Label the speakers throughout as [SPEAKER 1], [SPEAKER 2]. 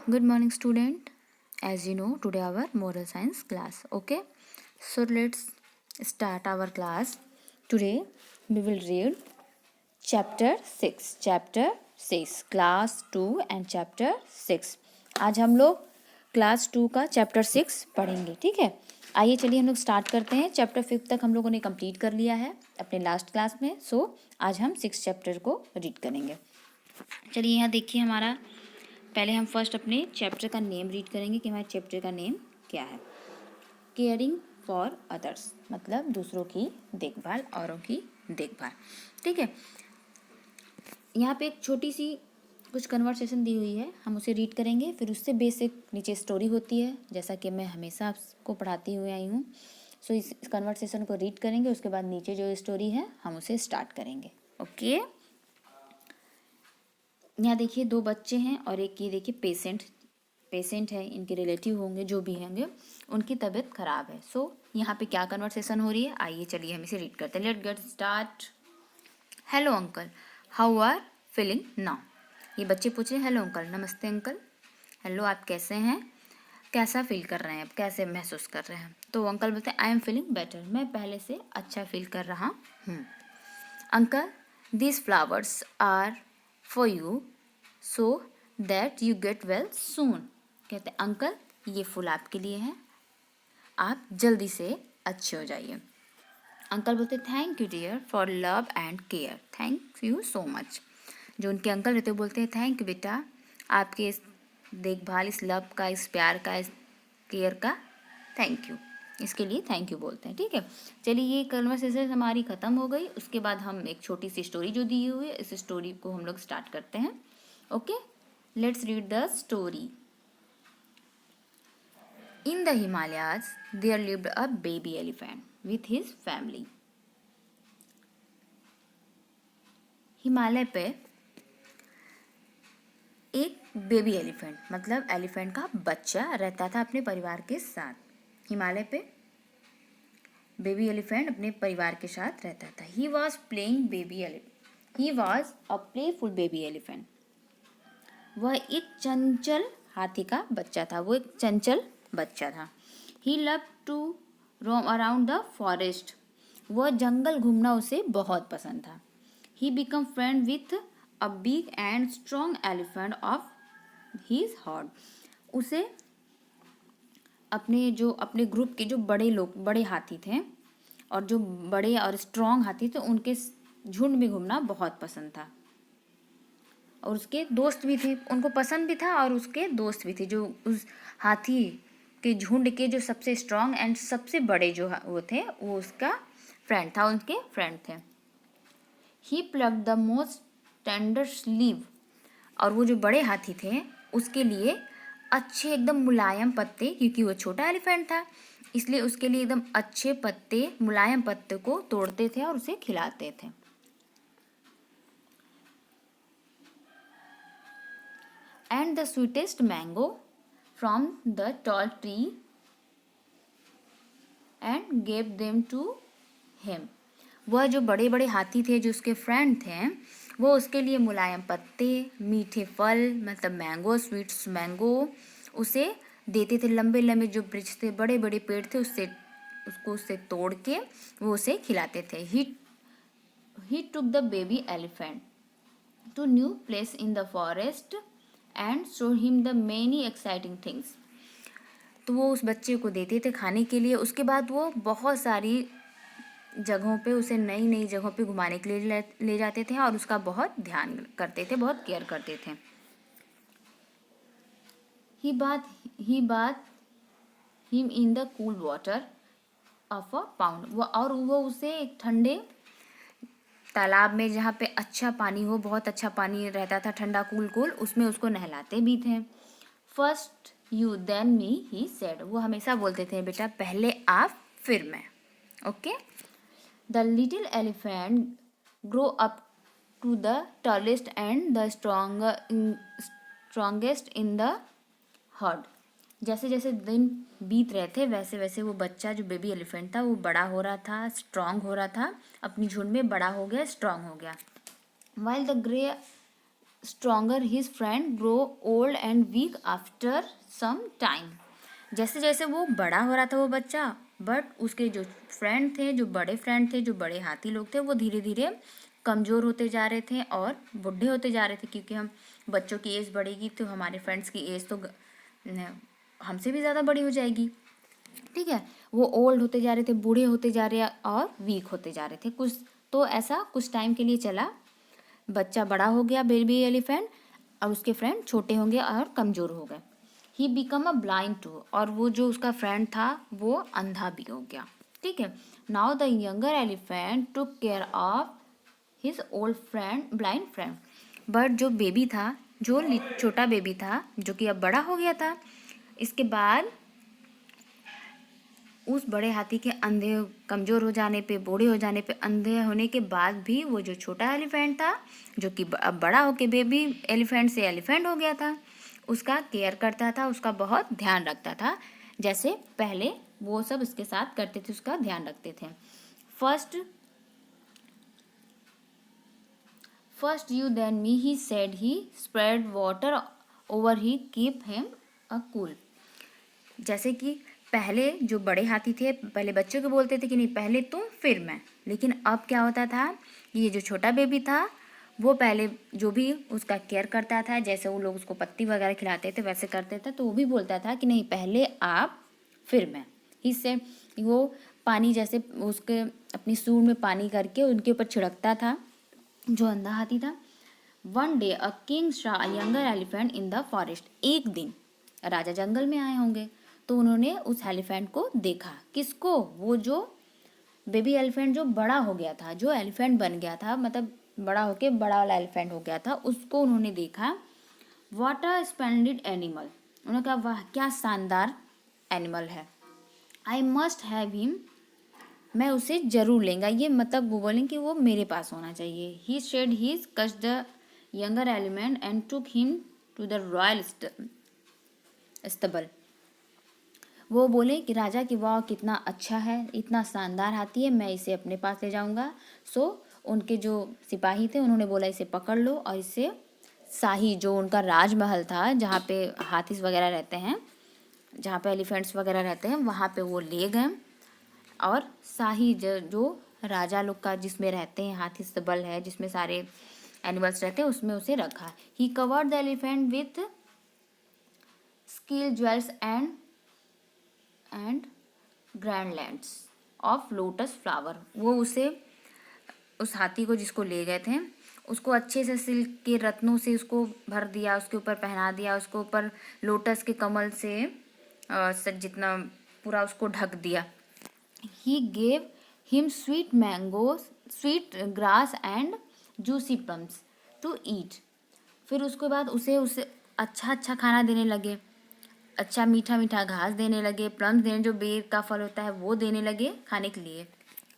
[SPEAKER 1] Good morning, student. As you know, today our moral science class. Okay, so let's start our class. Today we will read chapter 6. Chapter 6, class 2 and chapter 6. आज हम लोग class 2 का chapter 6 पढ़ेंगे. ठीक है, आइए चलिए हम लोग स्टार्ट करते हैं. चैप्टर 5 तक हम लोगों ने कंप्लीट कर लिया है अपने लास्ट क्लास में. सो आज हम 6 चैप्टर को रीड करेंगे. चलिए यहाँ देखिए, हमारा पहले हम फर्स्ट अपने चैप्टर का नेम रीड करेंगे कि हमारे चैप्टर का नेम क्या है. केयरिंग फॉर अदर्स, मतलब दूसरों की देखभाल, औरों की देखभाल. ठीक है, यहाँ पे एक छोटी सी कुछ कन्वर्सेशन दी हुई है, हम उसे रीड करेंगे. फिर उससे बेसिक नीचे स्टोरी होती है, जैसा कि मैं हमेशा आपको पढ़ाती हुई आई हूँ. सो इस कन्वर्सेशन को रीड करेंगे, उसके बाद नीचे जो स्टोरी है हम उसे स्टार्ट करेंगे. ओके, यहाँ देखिए दो बच्चे हैं और एक ये देखिए पेशेंट है, इनके रिलेटिव होंगे, जो भी होंगे, उनकी तबीयत खराब है. सो यहाँ पे क्या कन्वर्सेशन हो रही है, आइए चलिए हम इसे रीड करते हैं. Let get start. Hello uncle, how are feeling now. ये बच्चे पूछ रहे हैं, हेलो अंकल, नमस्ते अंकल, हेलो आप कैसे हैं, कैसा फील कर रहे हैं, आप कैसे महसूस कर रहे हैं. तो अंकल बोलते हैं, आई एम फीलिंग बेटर, मैं पहले से अच्छा फील कर रहा हूँ. Uncle, these flowers are for you so that you get well soon. कहते हैं, अंकल ये फूल आपके लिए हैं, आप जल्दी से अच्छे हो जाइए. अंकल बोलते, thank you dear for love and care, thank you so much. जो उनके अंकल रहते बोलते हैं, थैंक यू बेटा, आपके इस देखभाल, इस लव का, इस प्यार का, इस केयर का थैंक यू. इसके लिए थैंक यू बोलते हैं. ठीक है, चलिए ये कन्वर्सेशन हमारी ख़त्म हो गई. उसके बाद हम एक छोटी सी स्टोरी जो दी हुई है, इस स्टोरी को हम लोग स्टार्ट करते हैं. Okay, let's read the story. In the Himalayas, there lived a baby elephant with his family. Himalaya पे एक बेबी एलिफेंट, मतलब एलिफेंट का बच्चा रहता था अपने परिवार के साथ. हिमालय पे बेबी एलिफेंट अपने परिवार के साथ रहता था. He was playing baby elephant. He was a playful baby elephant. वह एक चंचल हाथी का बच्चा था, वो एक चंचल बच्चा था. He love to roam around the forest. वह जंगल घूमना उसे बहुत पसंद था. He become friend with a big and strong elephant of his herd. उसे अपने ग्रुप के जो बड़े हाथी थे और जो बड़े और स्ट्रॉन्ग हाथी थे, उनके झुंड में घूमना बहुत पसंद था. और उसके दोस्त भी थे, उनको पसंद भी था और उसके दोस्त भी थे. जो उस हाथी के झुंड के जो सबसे स्ट्रॉन्ग एंड सबसे बड़े जो वो थे, वो उसका फ्रेंड था, उनके फ्रेंड थे. He plucked the most tender leave. और वो जो बड़े हाथी थे उसके लिए अच्छे एकदम मुलायम पत्ते, क्योंकि वो छोटा एलिफेंट था इसलिए उसके लिए एकदम अच्छे पत्ते, मुलायम पत्ते को तोड़ते थे और उसे खिलाते थे. And the sweetest mango from the tall tree and gave them to him. वह जो बड़े बड़े हाथी थे, जो उसके फ्रेंड थे, वो उसके लिए मुलायम पत्ते, मीठे फल, मतलब मैंगो, स्वीट्स मैंगो उसे देते थे. लंबे लंबे जो वृक्ष थे, बड़े बड़े पेड़ थे, उससे तोड़ के वो उसे खिलाते थे. He took the baby elephant to new place in the forest and showed him the many exciting things. तो वो उस बच्चे को देते थे खाने के लिए. उसके बाद वो बहुत सारी जगहों पे, उसे नई नई जगहों पे घुमाने के लिए ले जाते थे और उसका बहुत ध्यान करते थे, बहुत केयर करते थे. ही बात him in the cool water of a pound. वो उसे एक ठंडे तालाब में, जहाँ पे अच्छा पानी हो, बहुत अच्छा पानी रहता था, ठंडा कूल, उसमें उसको नहलाते भी थे. First you then me he said. वो हमेशा बोलते थे, बेटा पहले आप फिर मैं. Okay. The little elephant grow up to the tallest and the strongest in the herd. जैसे जैसे दिन बीत रहे थे, वैसे वैसे वो बच्चा जो बेबी एलिफेंट था, वो बड़ा हो रहा था, स्ट्रांग हो रहा था, अपनी झुंड में बड़ा हो गया, स्ट्रांग हो गया. While the grew stronger his friend grow old and weak after some time. जैसे जैसे वो बड़ा हो रहा था वो बच्चा, बट उसके जो फ्रेंड थे, जो बड़े फ्रेंड थे, जो बड़े हाथी लोग थे, वो धीरे धीरे कमज़ोर होते जा रहे थे और बूढ़े होते जा रहे थे, क्योंकि हम बच्चों की एज बढ़ेगी तो हमारे फ्रेंड्स की एज तो हमसे भी ज़्यादा बड़ी हो जाएगी। ठीक है, वो ओल्ड होते जा रहे थे, बूढ़े होते जा रहे और वीक होते जा रहे थे कुछ। तो ऐसा कुछ टाइम के लिए चला, बच्चा बड़ा हो गया बेबी एलिफेंट, और उसके फ्रेंड छोटे होंगे और कमज़ोर हो गए। He become a blind too, और वो जो उसका फ्रेंड था वो अंधा भी हो गया। ठीक है, now the younger elephant took care of his old friend blind friend. But जो बेबी था, जो छोटा बेबी था, जो कि अब बड़ा हो गया था, इसके बाद उस बड़े हाथी के अंधे कमज़ोर हो जाने पे, बूढ़े हो जाने पे, अंधे होने के बाद भी वो जो छोटा एलिफेंट था, जो कि अब बड़ा होके बेबी एलिफेंट से एलिफेंट हो गया था, उसका केयर करता था, उसका बहुत ध्यान रखता था, जैसे पहले वो सब उसके साथ करते थे, उसका ध्यान रखते थे। First you then me, he said, he spread water over, he keep him a cool. जैसे कि पहले जो बड़े हाथी थे, पहले बच्चों को बोलते थे कि नहीं पहले तुम फिर मैं, लेकिन अब क्या होता था, ये जो छोटा बेबी था वो पहले जो भी उसका केयर करता था, जैसे वो लोग उसको पत्ती वगैरह खिलाते थे वैसे करते थे, तो वो भी बोलता था कि नहीं पहले आप फिर मैं। इससे वो पानी जैसे उसके अपनी सूंड में पानी करके उनके ऊपर छिड़कता था, जो अंधा हाथी था। One day a king saw a younger elephant in the forest. एक दिन राजा जंगल में आए होंगे, तो उन्होंने उस एलिफेंट को देखा। किसको? वो जो बेबी एलिफेंट जो बड़ा हो गया था, जो एलिफेंट बन गया था, मतलब बड़ा होके बड़ा वाला एलिफेंट हो गया था, उसको उन्होंने देखा। What a splendid animal. उन्होंने कहा वाह क्या शानदार एनिमल है। आई मस्ट हैव हिम, मैं उसे जरूर लेंगा। ये मतलब वो बोलें कि वो मेरे पास होना चाहिए। He shed his catch the younger element and took him to the royal stable। वो बोले कि राजा की वाह कितना अच्छा है, इतना शानदार हाथी है, मैं इसे अपने पास ले जाऊंगा। सो उनके जो सिपाही थे उन्होंने बोला इसे पकड़ लो और इसे शाही जो उनका राजमहल था, जहाँ पे हाथी वगैरह रहते हैं, जहाँ पे एलिफेंट्स वगैरह रहते हैं, वहाँ पे वो ले गए। और शाही जो राजा लोग का जिसमें रहते हैं, हाथी स्तबल है जिसमें सारे एनिमल्स रहते हैं, उसमें उसे रखा। He covered the elephant with स्किल jewels and garlands of lotus flower. वो उसे उस हाथी को जिसको ले गए थे उसको अच्छे से सिल्क के रत्नों से उसको भर दिया, उसके ऊपर पहना दिया, उसको ऊपर लोटस के कमल से जितना पूरा उसको ढक दिया। He gave him sweet mango, sweet grass and juicy plums to eat. फिर उसके बाद उसे उसे अच्छा अच्छा खाना देने लगे, अच्छा मीठा मीठा घास देने लगे, प्लम्स देने, जो बेर का फल होता है वो देने लगे खाने के लिए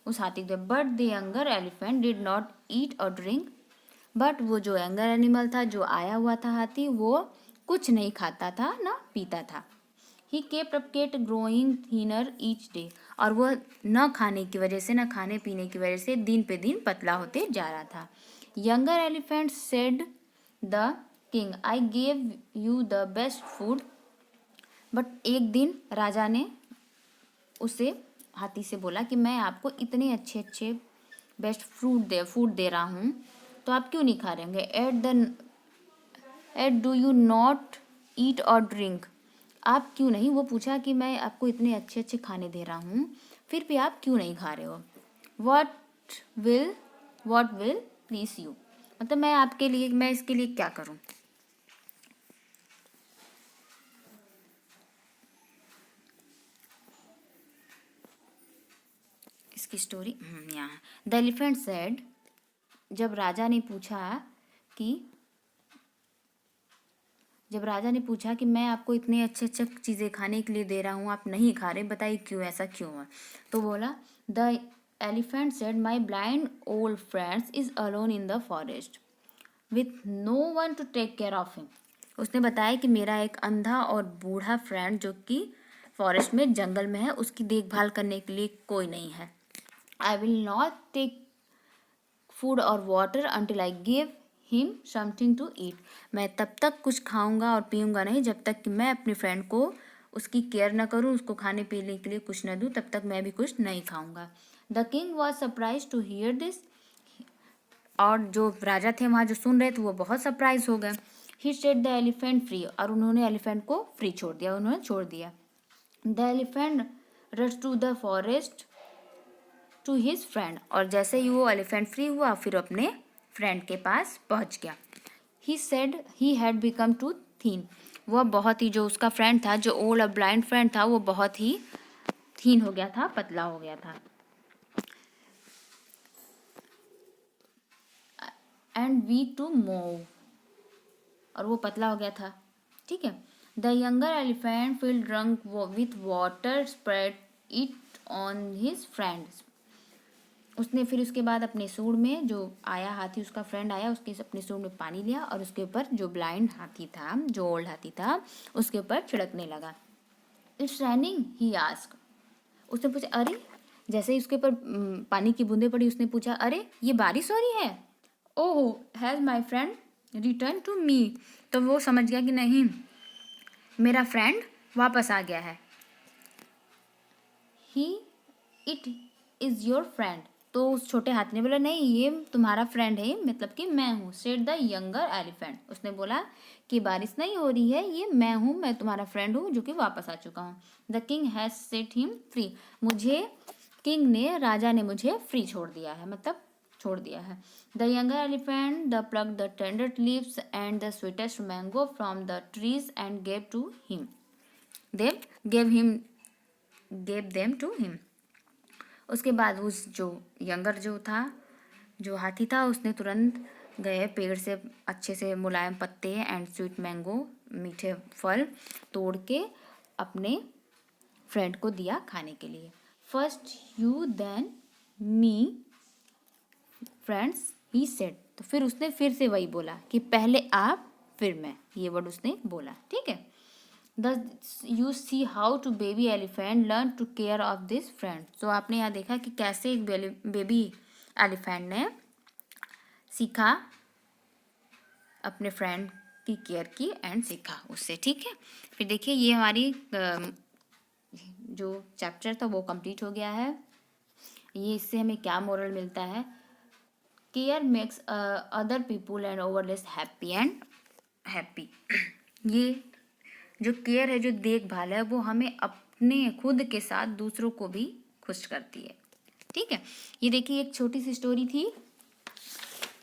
[SPEAKER 1] उस हाथी को। But the younger elephant did not eat or drink. But वो जो यंगर एनिमल था, जो आया हुआ था हाथी, वो कुछ नहीं खाता था ना पीता था। He kept up get growing thinner each day. और वह न खाने की वजह से, न खाने पीने की वजह से दिन पे दिन पतला होते जा रहा था। Younger elephant said the king, I gave you the best food. But एक दिन राजा ने उसे हाथी से बोला कि मैं आपको इतने अच्छे अच्छे बेस्ट फूड दे रहा हूँ, तो आप क्यों नहीं खा रहे होंगे? At do you not eat or drink. आप क्यों नहीं, वो पूछा कि मैं आपको इतने अच्छे अच्छे खाने दे रहा हूँ, फिर भी आप क्यों नहीं खा रहे हो? Will what will please you. मतलब मैं आपके लिए, मैं इसके लिए क्या करूँ? इसकी स्टोरी यहाँ। द एलिफेंट सेड, जब राजा ने पूछा कि मैं आपको इतने अच्छे अच्छे चीज़ें खाने के लिए दे रहा हूँ, आप नहीं खा रहे, बताइए क्यों, ऐसा क्यों है? तो बोला, the elephant said my blind old friends is alone in the forest with no one to take care of him. उसने बताया कि मेरा एक अंधा और बूढ़ा फ्रेंड जो कि फॉरेस्ट में, जंगल में है, उसकी देखभाल करने के लिए कोई नहीं है। I will not take food और water until I give him something to eat. मैं तब तक कुछ खाऊंगा और पीऊंगा नहीं जब तक कि मैं अपने फ्रेंड को उसकी केयर न करूं, उसको खाने पीने के लिए कुछ न दूं, तब तक मैं भी कुछ नहीं खाऊंगा। The king was surprise to hear this. और जो राजा थे वहाँ जो सुन रहे थे वो बहुत सरप्राइज हो गए। ही सेट द एलिफेंट फ्री। और उन्होंने एलिफेंट को फ्री छोड़ दिया, उन्होंने छोड़ दिया। The elephant rush to the forest to his friend. और जैसे ही वो एलिफेंट फ्री हुआ फिर अपने फ्रेंड के पास पहुंच गया। He said he had become too thin. वह बहुत ही, जो उसका फ्रेंड था, जो ओल्ड और ब्लाइंड फ्रेंड था, वो बहुत ही थीन हो गया था, पतला हो गया था। And we to move. और वो पतला हो गया था, ठीक है। The younger elephant feel drunk with water spread it on his friends. उसने फिर उसके बाद अपने सूंड में, जो आया हाथी उसका फ्रेंड आया, उसके अपने सूंड में पानी लिया और उसके ऊपर जो ब्लाइंड हाथी था, जो ओल्ड हाथी था, उसके ऊपर छिड़कने लगा। It's raining he ask. उसने पूछा अरे, जैसे ही उसके ऊपर पानी की बूंदें पड़ी, उसने पूछा अरे ये बारिश हो रही है। Oh has my friend return to me. तो वो समझ गया कि नहीं, मेरा फ्रेंड वापस आ गया है। ही इट इज़ योर फ्रेंड। तो उस छोटे हाथी ने बोला नहीं, ये तुम्हारा फ्रेंड है, मतलब कि मैं हूँ। Said the younger elephant. उसने बोला कि बारिश नहीं हो रही है, ये मैं हूँ, मैं तुम्हारा फ्रेंड हूँ जो कि वापस आ चुका हूँ। The king has set him free. मुझे किंग ने, राजा ने मुझे फ्री छोड़ दिया है, मतलब छोड़ दिया है। The younger elephant the plug the tender leaves and the sweetest mango from the trees and gave to him they gave him gave them to him. उसके बाद उस जो यंगर जो था, जो हाथी था, उसने तुरंत गए पेड़ से अच्छे से मुलायम पत्ते एंड स्वीट मैंगो, मीठे फल तोड़ के अपने फ्रेंड को दिया खाने के लिए। First you then me friends he said. तो फिर उसने फिर से वही बोला कि पहले आप फिर मैं, ये वर्ड उसने बोला, ठीक है। Thus you see how to baby elephant learn to care of this friend। तो आपने यहाँ देखा कि कैसे एक बेबी एलिफेंट ने सीखा अपने फ्रेंड की केयर की एंड सीखा उससे, ठीक है। फिर देखिए ये हमारी जो चैप्टर था वो कंप्लीट हो गया है। ये इससे हमें क्या मोरल मिलता है? Care makes other people and overlays happy and happy. ये जो केयर है, जो देखभाल है, वो हमें अपने खुद के साथ दूसरों को भी खुश करती है, ठीक है। ये देखिए एक छोटी सी स्टोरी थी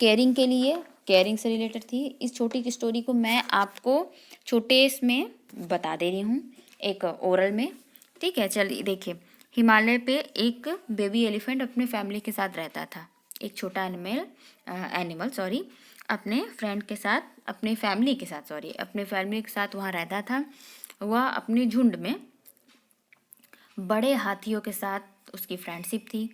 [SPEAKER 1] केयरिंग के लिए, केयरिंग से रिलेटेड थी। इस छोटी सी स्टोरी को मैं आपको छोटे इसमें बता दे रही हूँ, एक ओरल में, ठीक है। चलिए देखिए, हिमालय पे एक बेबी एलिफेंट अपने फैमिली के साथ रहता था। एक छोटा एनिमल अपने फ्रेंड के साथ, अपने फैमिली के साथ वहाँ रहता था। वह अपने झुंड में बड़े हाथियों के साथ उसकी फ्रेंडशिप थी,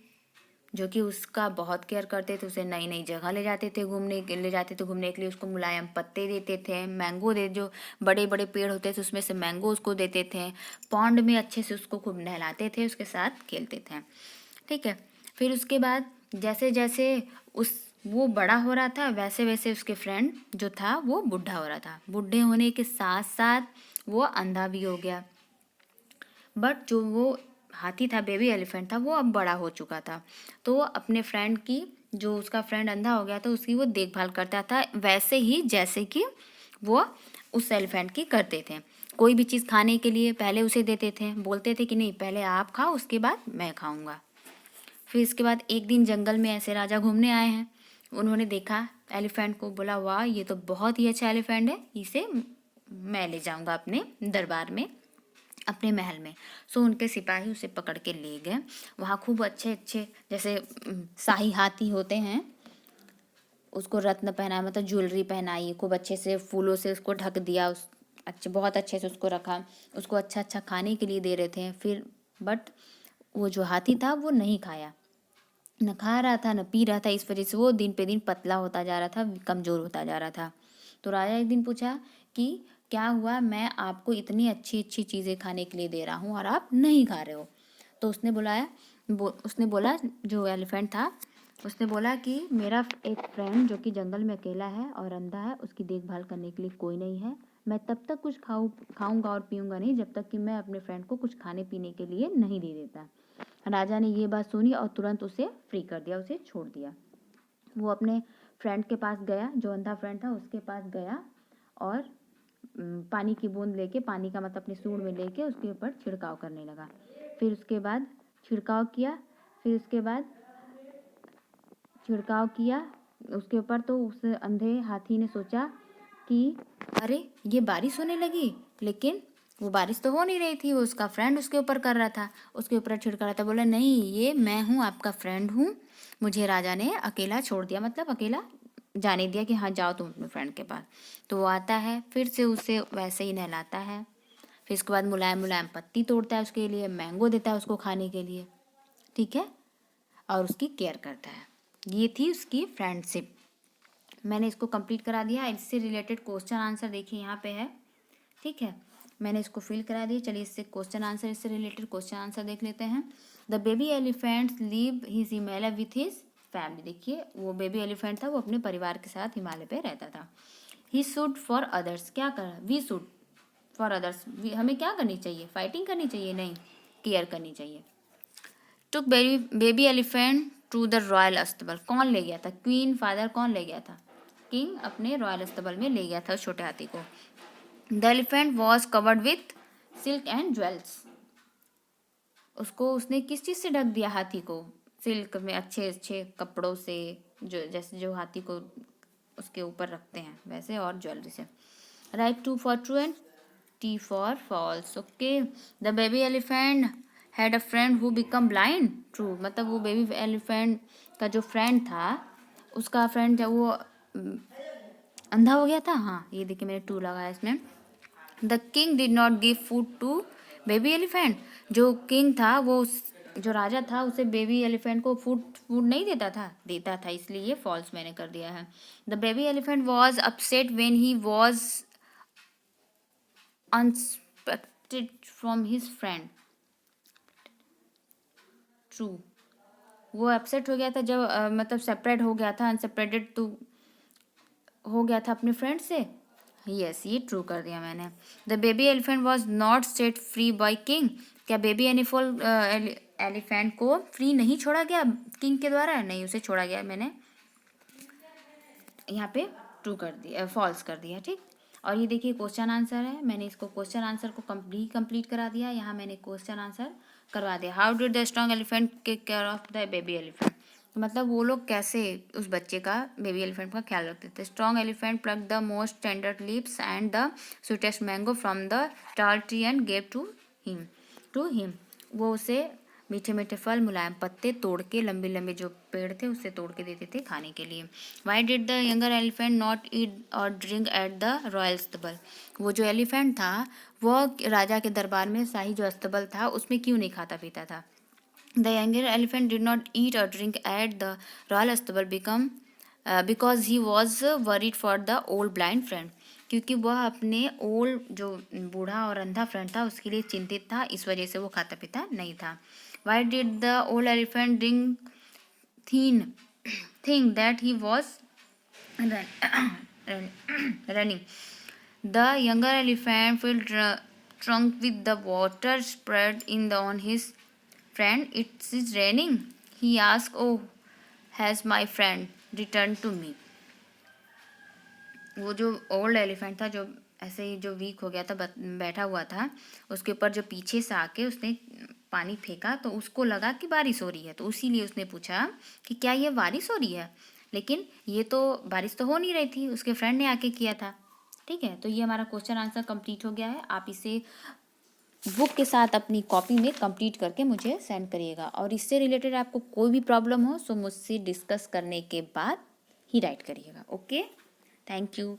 [SPEAKER 1] जो कि उसका बहुत केयर करते थे। उसे नई नई जगह ले जाते थे घूमने के लिए, उसको मुलायम पत्ते देते थे, मैंगो जो बड़े बड़े पेड़ होते थे उसमें से मैंगो उसको देते थे। पॉन्ड में अच्छे से उसको खूब नहलाते थे, उसके साथ खेलते थे, ठीक है। फिर उसके बाद जैसे जैसे वो बड़ा हो रहा था, वैसे वैसे उसके फ्रेंड जो था वो बूढ़ा हो रहा था। बूढ़े होने के साथ साथ वो अंधा भी हो गया। बट जो वो हाथी था, बेबी एलिफेंट था, वो अब बड़ा हो चुका था। तो वो अपने फ्रेंड की, जो उसका फ्रेंड अंधा हो गया था, उसकी वो देखभाल करता था, वैसे ही जैसे कि वो उस एलिफेंट की करते थे। कोई भी चीज़ खाने के लिए पहले उसे देते थे, बोलते थे कि नहीं पहले आप खाओ उसके बाद मैं खाऊंगा। फिर इसके बाद एक दिन जंगल में ऐसे राजा घूमने आए हैं, उन्होंने देखा एलिफेंट को, बोला वाह ये तो बहुत ही अच्छा एलिफेंट है, इसे मैं ले जाऊंगा अपने दरबार में, अपने महल में। सो उनके सिपाही उसे पकड़ के ले गए। वहाँ खूब अच्छे अच्छे, जैसे शाही हाथी होते हैं, उसको रत्न पहनाया, मतलब ज्वेलरी पहनाई, खूब अच्छे से फूलों से उसको ढक दिया, बहुत अच्छे से उसको रखा, उसको अच्छा अच्छा खाने के लिए दे रहे थे। फिर बट वो जो हाथी था वो नहीं खाया, न खा रहा था न पी रहा था। इस वजह से वो दिन पे दिन पतला होता जा रहा था, कमज़ोर होता जा रहा था। तो राजा एक दिन पूछा कि क्या हुआ, मैं आपको इतनी अच्छी अच्छी चीज़ें खाने के लिए दे रहा हूँ और आप नहीं खा रहे हो। तो उसने बोला, जो एलिफेंट था, उसने बोला कि मेरा एक फ्रेंड जो कि जंगल में अकेला है और अंधा है, उसकी देखभाल करने के लिए कोई नहीं है। मैं तब तक कुछ खाऊंगा और पीऊंगा नहीं जब तक कि मैं अपने फ्रेंड को कुछ खाने पीने के लिए नहीं दे देता। राजा ने ये बात सुनी और तुरंत उसे फ्री कर दिया, उसे छोड़ दिया। वो अपने फ्रेंड के पास गया, जो अंधा फ्रेंड था उसके पास गया और पानी की बूंद लेके, पानी का मतलब अपने सूंड में लेके उसके ऊपर छिड़काव करने लगा। फिर उसके बाद छिड़काव किया, फिर उसके बाद छिड़काव किया उसके ऊपर। तो उस अंधे हाथी ने सोचा कि अरे ये बारिश होने लगी, लेकिन वो बारिश तो हो नहीं रही थी, वो उसका फ्रेंड उसके ऊपर कर रहा था, उसके ऊपर छिड़का रहा था। बोला नहीं, ये मैं हूँ, आपका फ्रेंड हूँ, मुझे राजा ने अकेला छोड़ दिया, मतलब अकेला जाने दिया कि हाँ जाओ तुम अपने फ्रेंड के पास। तो वो आता है, फिर से उसे वैसे ही नहलाता है, फिर उसके बाद मुलायम मुलायम पत्ती तोड़ता है उसके लिए, मैंगो देता है उसको खाने के लिए, ठीक है, और उसकी केयर करता है। ये थी उसकी फ्रेंडशिप। मैंने इसको कंप्लीट करा दिया। इससे रिलेटेड क्वेश्चन आंसर देखिए यहाँ पे है, ठीक है, मैंने इसको फिल करा दिया। चलिए इससे क्वेश्चन आंसर, इससे रिलेटेड क्वेश्चन आंसर देख लेते हैं। The baby elephants leave his Himalaya with his family. देखिए वो बेबी एलिफेंट था, वो अपने परिवार के साथ हिमालय पे रहता था। ही शुड फॉर अदर्स, क्या कर, वी शुड फॉर अदर्स, हमें क्या करनी चाहिए, फाइटिंग करनी चाहिए, नहीं, केयर करनी चाहिए। Took baby elephant to the royal अस्तबल, कौन ले गया था, क्वीन फादर कौन ले गया था, किंग अपने रॉयल अस्तबल में ले गया था उस छोटे हाथी को। The elephant was covered with silk and jewels, उसको उसने किस चीज़ से ढक दिया हाथी को, सिल्क में अच्छे अच्छे कपड़ों से, जो जैसे जो हाथी को उसके ऊपर रखते हैं वैसे, और ज्वेलरी से। Right to for true and T for false. Okay, the baby elephant had a friend who become blind. True, मतलब वो बेबी एलिफेंट का जो फ्रेंड था, उसका फ्रेंड जब वो अंधा हो गया था। हाँ ये देखिए मैंने टू लगाया इसमें। The king did not give food to baby elephant, जो किंग था वो जो राजा था उसे बेबी एलिफेंट को फूड नहीं देता था, इसलिए ये फॉल्स मैंने कर दिया है। The baby elephant was upset when he was unexpected from his friend. True, वो अपसेट हो गया था जब मतलब सेपरेट हो गया था, अनसेपरेटेड तो हो गया था अपने फ्रेंड से। यस, ये ट्रू कर दिया मैंने। The baby elephant was not set free by king, क्या बेबी एलिफेंट को फ्री नहीं छोड़ा गया किंग के द्वारा, नहीं, उसे छोड़ा गया, मैंने यहाँ पे ट्रू कर दिया, फॉल्स कर दिया, ठीक। और ये देखिए क्वेश्चन आंसर है, मैंने इसको क्वेश्चन आंसर को कंप्लीट करा दिया, यहाँ मैंने क्वेश्चन आंसर करवा दिया। How did the strong elephant take care of the baby elephant, मतलब वो लोग कैसे उस बच्चे का, बेबी एलिफेंट का ख्याल रखते थे। Strong elephant plucked the most tender leaves and the sweetest mango from the tall tree and gave to him, वो उसे मीठे मीठे फल, मुलायम पत्ते तोड़ के, लंबे लंबे जो पेड़ थे उससे तोड़ के देते थे खाने के लिए। Why did the younger elephant not eat or drink at the royal अस्तबल, वो जो एलिफेंट था वो राजा के दरबार में शाही जो अस्तबल था उसमें क्यों नहीं खाता पीता था। The younger elephant did not eat or drink at the royal अस्तबल because he was worried for the old blind friend, क्योंकि वह अपने ओल्ड जो बूढ़ा और अंधा फ्रेंड था उसके लिए चिंतित था, इस वजह से वो खाता पीता नहीं था। Why did the old elephant think that he was running. The younger elephant filled trunk with the water spread on his friend. It is raining. He asked, "Oh, has my friend returned to me?" वो जो old elephant था, जो ऐसे ही जो week हो गया था, बैठा हुआ था, उसके ऊपर जो पीछे से आके उसने पानी फेंका तो उसको लगा कि बारिश हो रही है, तो इसीलिए उसने पूछा कि क्या ये बारिश हो रही है, लेकिन ये तो बारिश तो हो नहीं रही थी, उसके फ्रेंड ने आके किया था, ठीक है। तो ये हमारा क्वेश्चन आंसर कंप्लीट हो गया है। आप इसे बुक के साथ अपनी कॉपी में कंप्लीट करके मुझे सेंड करिएगा, और इससे रिलेटेड आपको कोई भी प्रॉब्लम हो तो मुझसे डिस्कस करने के बाद ही राइट करिएगा। Okay, thank you.